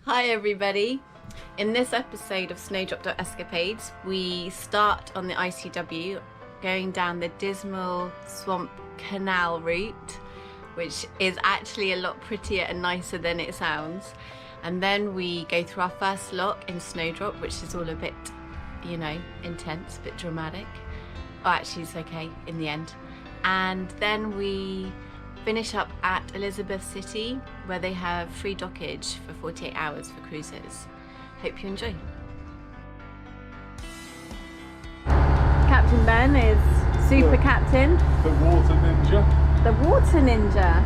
Hi everybody! In this episode of Snowdrop Escapades, we start on the ICW going down the Dismal Swamp Canal route, which is actually a lot prettier and nicer than it sounds. And then we go through our first lock in Snowdrop, which is all a bit, you know, intense, a bit dramatic. Oh, actually it's okay in the end. And then we finish up at Elizabeth City, where they have free dockage for 48 hours for cruises. Hope you enjoy. Captain Ben is super captain. The water ninja. The water ninja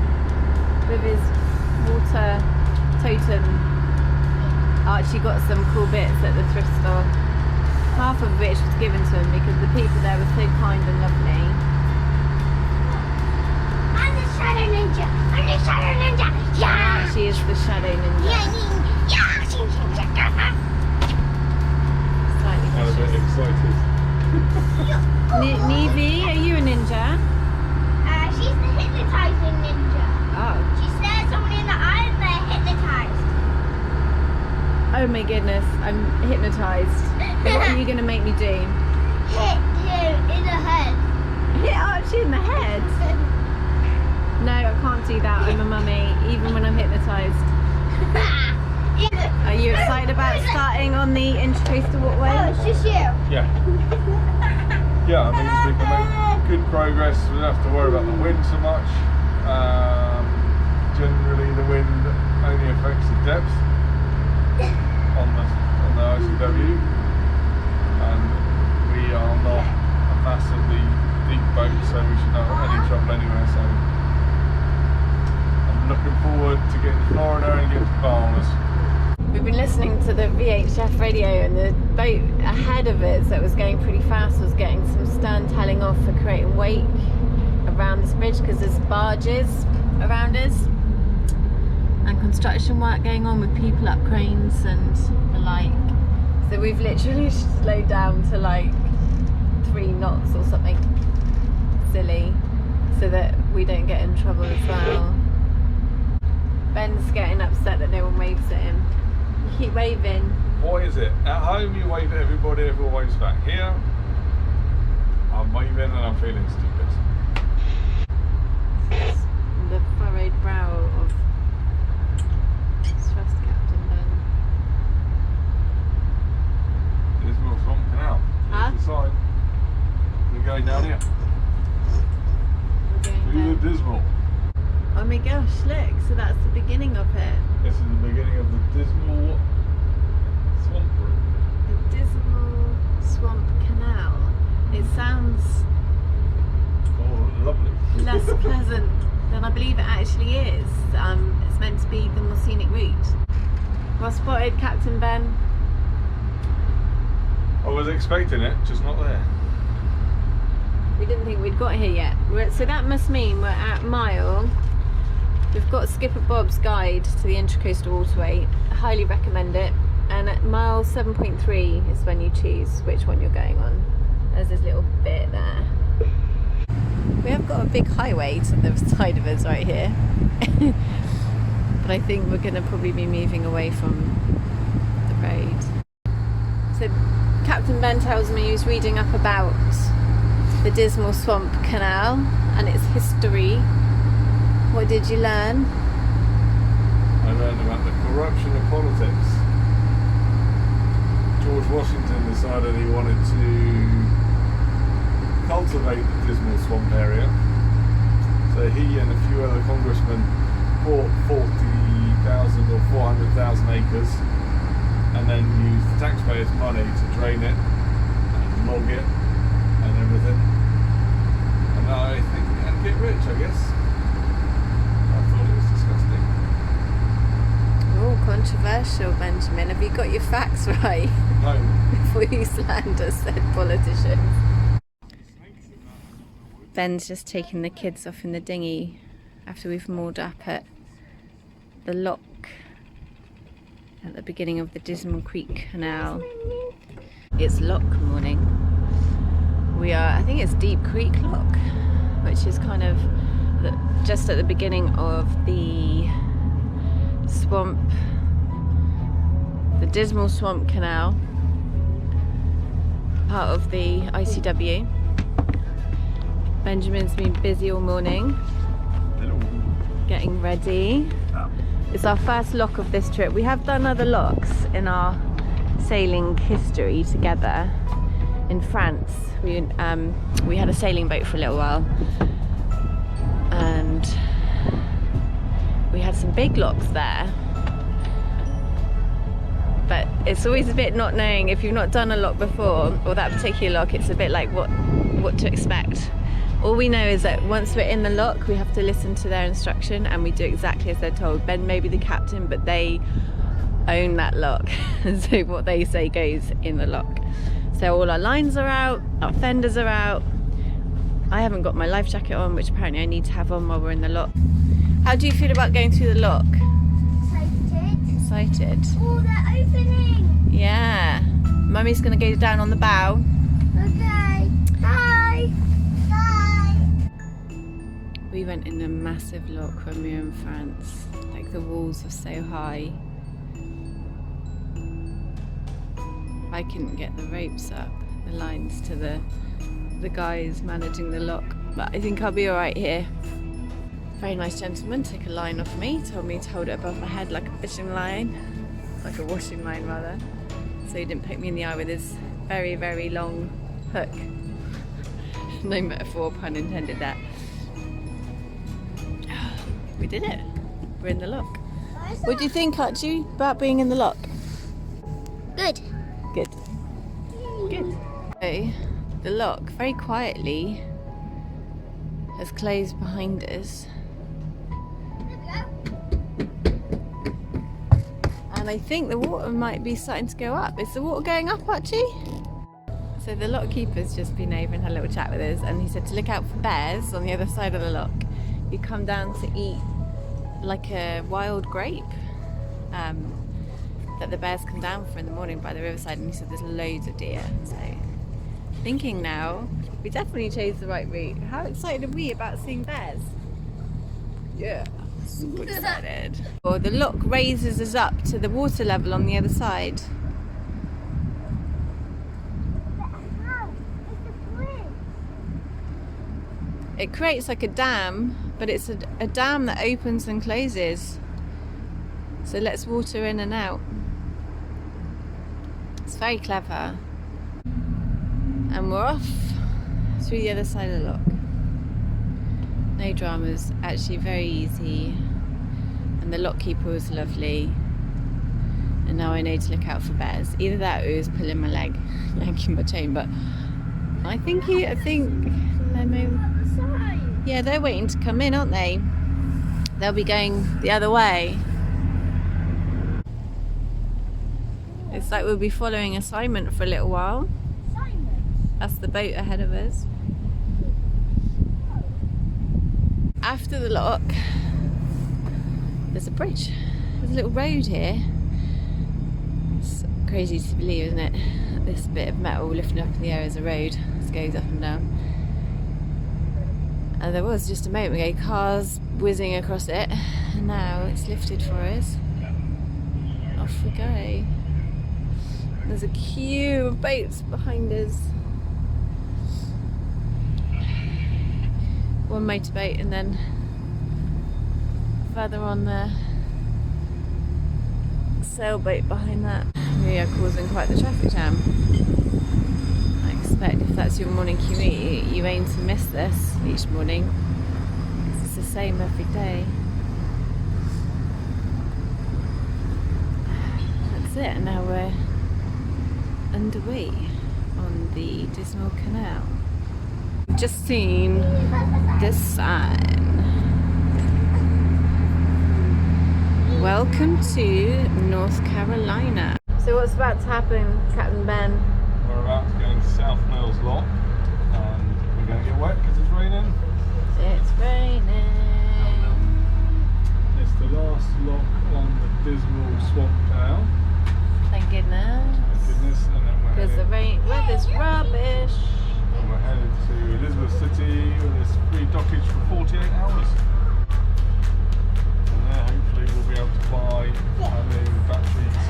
with his water totem. Archie got some cool bits at the thrift store, half of which was given to him because the people there were so kind and lovely. I'm the Shadow Ninja! I'm the Shadow Ninja! Yeah! She is the Shadow Ninja. Yeah! Slightly I'm a bit vicious. excited. Niamh, are you a ninja? She's the hypnotizing ninja. Oh. She stares someone in the eye and they're hypnotized. Oh my goodness, I'm hypnotized. What are you going to make me do? Hit him in the head. Hit Archie in the head? No, I can't do that. I'm a mummy, even when I'm hypnotized. Are you excited about starting on the Intracoastal Waterway? Oh, it's just you. Yeah. Yeah, I think we can make good progress. We don't have to worry about the wind so much. Generally the wind only affects the depth on the ICW. And we are not a massively deep boat, so we should not have any trouble anywhere. So I'm looking forward to getting to Florida and getting to Bahamas. We've been listening to the VHF radio, and the boat ahead of it that was going pretty fast was getting some stern telling off for creating wake around this bridge because there's barges around us and construction work going on with people up cranes and the like. So we've literally slowed down to like 3 knots or something silly so that we don't get in trouble as well. Ben's getting upset that no one waves at him. You keep waving. What is it? At home you wave at everybody, everyone waves back. Here, I'm waving and I'm feeling stupid. The furrowed brow of Trust Captain Ben. Dismal Swamp Canal. Huh? Here's the sign. We're going down here. We're going Through the down. Dismal. Oh my gosh, look, so that's the beginning of it. This is the beginning of the Dismal Swamp Route. The Dismal Swamp Canal. It sounds Oh, lovely. less pleasant than I believe it actually is. It's meant to be the more scenic route. Well spotted, Captain Ben. I was expecting it, just not there. We didn't think we'd got here yet. So that must mean we're at mile. We've got Skipper Bob's guide to the Intracoastal Waterway. I highly recommend it. And at mile 7.3 is when you choose which one you're going on. There's this little bit there. We have got a big highway to the side of us right here. But I think we're going to probably be moving away from the road. So Captain Ben tells me he's reading up about the Dismal Swamp Canal and its history. What did you learn? I learned about the corruption of politics. George Washington decided he wanted to cultivate the Dismal Swamp area. So he and a few other congressmen bought 40,000 or 400,000 acres and then used the taxpayers' money to drain it and log it and everything. And I think and get rich, I guess. I thought it was disgusting. Oh, controversial, Benjamin. Have you got your facts right? No. Before you slander said politicians. Ben's just taking the kids off in the dinghy after we've moored up at the lock at the beginning of the Dismal Creek Canal. It's lock morning. We are, I think it's Deep Creek Lock, which is kind of just at the beginning of the swamp Dismal Swamp Canal, part of the ICW. Benjamin's been busy all morning. Hello. Getting ready. It's our first lock of this trip. We have done other locks in our sailing history together. In France, we had a sailing boat for a little while, and we had some big locks there. But it's always a bit not knowing, if you've not done a lock before, or that particular lock, it's a bit like what to expect. All we know is that once we're in the lock, we have to listen to their instruction, and we do exactly as they're told. Ben may be the captain, but they own that lock. So what they say goes in the lock. So all our lines are out, our fenders are out. I haven't got my life jacket on, which apparently I need to have on while we're in the lock. How do you feel about going through the lock? Excited. Oh, they're opening. Yeah. Mummy's gonna go down on the bow. Okay. Bye. Bye. We went in a massive lock when we were in France. Like, the walls were so high. I couldn't get the ropes up, the lines to the guys managing the lock, but I think I'll be alright here. Very nice gentleman took a line off me, told me to hold it above my head like a fishing line, like a washing line rather, so he didn't poke me in the eye with his very, very long hook. No metaphor, pun intended there. We did it. We're in the lock. What do you think, Archie, about being in the lock? Good. Good. Good. So, the lock, very quietly, has closed behind us. And I think the water might be starting to go up. Is the water going up, Archie? So the lock keeper's just been over and had a little chat with us, and he said to look out for bears on the other side of the lock. You come down to eat like a wild grape that the bears come down for in the morning by the riverside, and he said there's loads of deer. So thinking now, we definitely chose the right route. How excited are we about seeing bears? Yeah, super excited. Well, the lock raises us up to the water level on the other side. It creates like a dam, but it's a dam that opens and closes. So lets water in and out. It's very clever. And we're off through the other side of the lock. No dramas, actually very easy. And the lock keeper was lovely. And now I know to look out for bears. Either that or he was pulling my leg, yanking my chain, but I think they may. Yeah, they're waiting to come in, aren't they? They'll be going the other way. It's like we'll be following assignment for a little while. That's the boat ahead of us. After the lock, there's a bridge. There's a little road here. It's crazy to believe, isn't it? This bit of metal lifting up in the air is a road. It goes up and down. And there was just a moment ago cars whizzing across it, and now it's lifted for us. Off we go. There's a queue of boats behind us. One motorboat, and then further on the sailboat behind that. We are causing quite the traffic jam. I expect if that's your morning commute, you aim to miss this each morning. It's the same every day. That's it, and now we're underway on the Dismal Canal. We've just seen this sign. Welcome to North Carolina. So what's about to happen, Captain Ben? We're about to go into South Mills Lock, and we're going to get wet because it's raining. It's raining. It's the last lock on the Dismal Swamp Canal. Thank goodness. Thank goodness. And then we're Because the weather's rubbish. And we're headed to Elizabeth City with this free dockage for 48 hours. And there hopefully we'll be able to buy our new batteries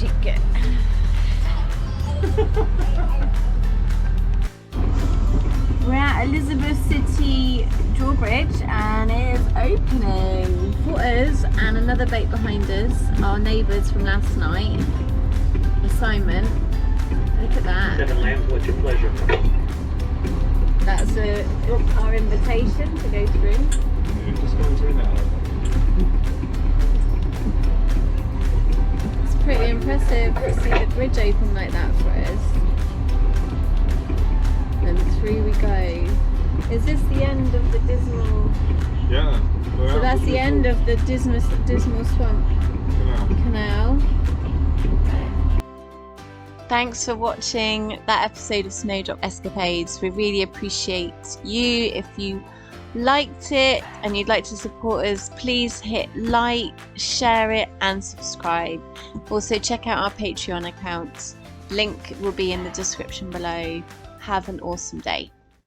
ticket. We're at Elizabeth City drawbridge and it is opening for us and another boat behind us, our neighbours from last night. Assignment. Look at that. 7 lambs, what's your pleasure? That's our invitation to go through. You're just going through now. It's pretty impressive to see the bridge open like that for us. And through we go. Is this the end of the Dismal? Yeah. So that's the end of the Dismal Swamp Canal. Thanks for watching that episode of Snowdrop Escapades. We really appreciate you. If you liked it and you'd like to support us, please hit like, share it and subscribe. Also check out our Patreon account. Link will be in the description below. Have an awesome day.